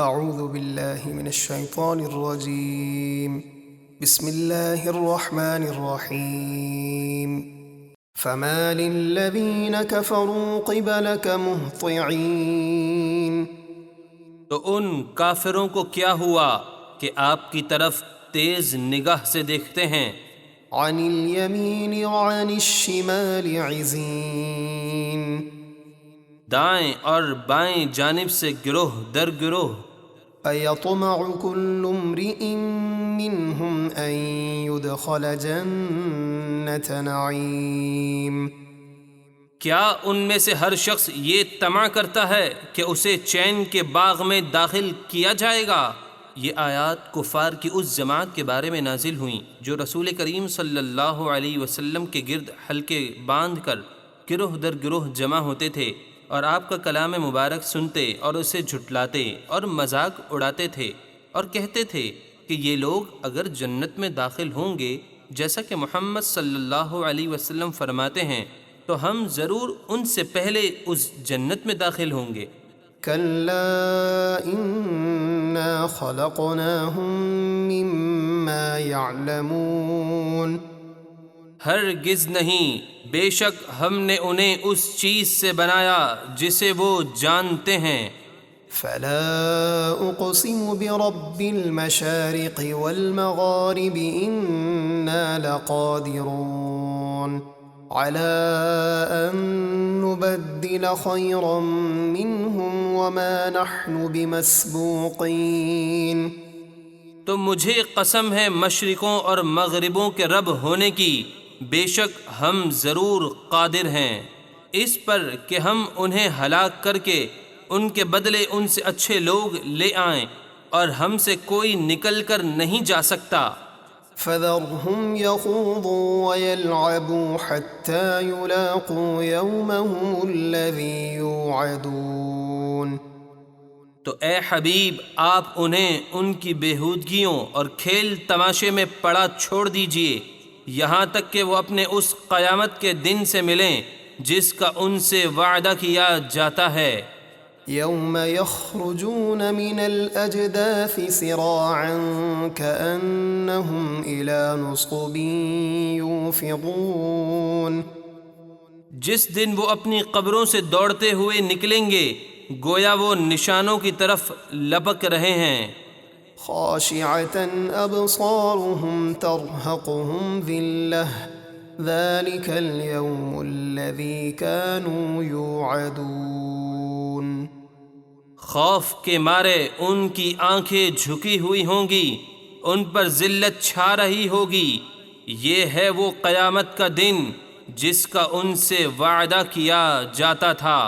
اعوذ باللہ من الشیطان الرجیم بسم اللہ الرحمن الرحیم فما للذین کفروا قبلک مہطعین، تو ان کافروں کو کیا ہوا کہ آپ کی طرف تیز نگاہ سے دیکھتے ہیں، عن الیمین وعن الشمال عزین، دائیں اور بائیں جانب سے گروہ در گروہ، ایطمع کل امرئ منہم ان یدخل جنت نعیم، کیا ان میں سے ہر شخص یہ طمع کرتا ہے کہ اسے چین کے باغ میں داخل کیا جائے گا؟ یہ آیات کفار کی اس جماعت کے بارے میں نازل ہوئیں جو رسول کریم صلی اللہ علیہ وسلم کے گرد حلقے باندھ کر گروہ در گروہ جمع ہوتے تھے اور آپ کا کلام مبارک سنتے اور اسے جھٹلاتے اور مذاق اڑاتے تھے اور کہتے تھے کہ یہ لوگ اگر جنت میں داخل ہوں گے جیسا کہ محمد صلی اللہ علیہ وسلم فرماتے ہیں تو ہم ضرور ان سے پہلے اس جنت میں داخل ہوں گے۔ کلا انا خلقناہم مما یعلمون، ہرگز نہیں، بے شک ہم نے انہیں اس چیز سے بنایا جسے وہ جانتے ہیں۔ فلا اقسم برب المشارق والمغارب انا لقادرون على ان نبدل خيرا منهم وما نحن بمسبوقين، تو مجھے قسم ہے مشرقوں اور مغربوں کے رب ہونے کی، بے شک ہم ضرور قادر ہیں اس پر کہ ہم انہیں ہلاک کر کے ان کے بدلے ان سے اچھے لوگ لے آئیں، اور ہم سے کوئی نکل کر نہیں جا سکتا۔ فذرهم يخوضوا ويلعبوا حتى يلاقوا يومهم الذي يوعدون، تو اے حبیب آپ انہیں ان کی بےہودگیوں اور کھیل تماشے میں پڑا چھوڑ دیجئے یہاں تک کہ وہ اپنے اس قیامت کے دن سے ملیں جس کا ان سے وعدہ کیا جاتا ہے۔ يوم يخرجون من الأجداث سراعا كأنهم إلى نصب يوفضون، جس دن وہ اپنی قبروں سے دوڑتے ہوئے نکلیں گے گویا وہ نشانوں کی طرف لپک رہے ہیں۔ خاشعة أبصارهم ترهقهم ذلة ذلك اليوم الذي كانوا يوعدون، خوف کے مارے ان کی آنکھیں جھکی ہوئی ہوں گی، ان پر ذلت چھا رہی ہوگی، یہ ہے وہ قیامت کا دن جس کا ان سے وعدہ کیا جاتا تھا۔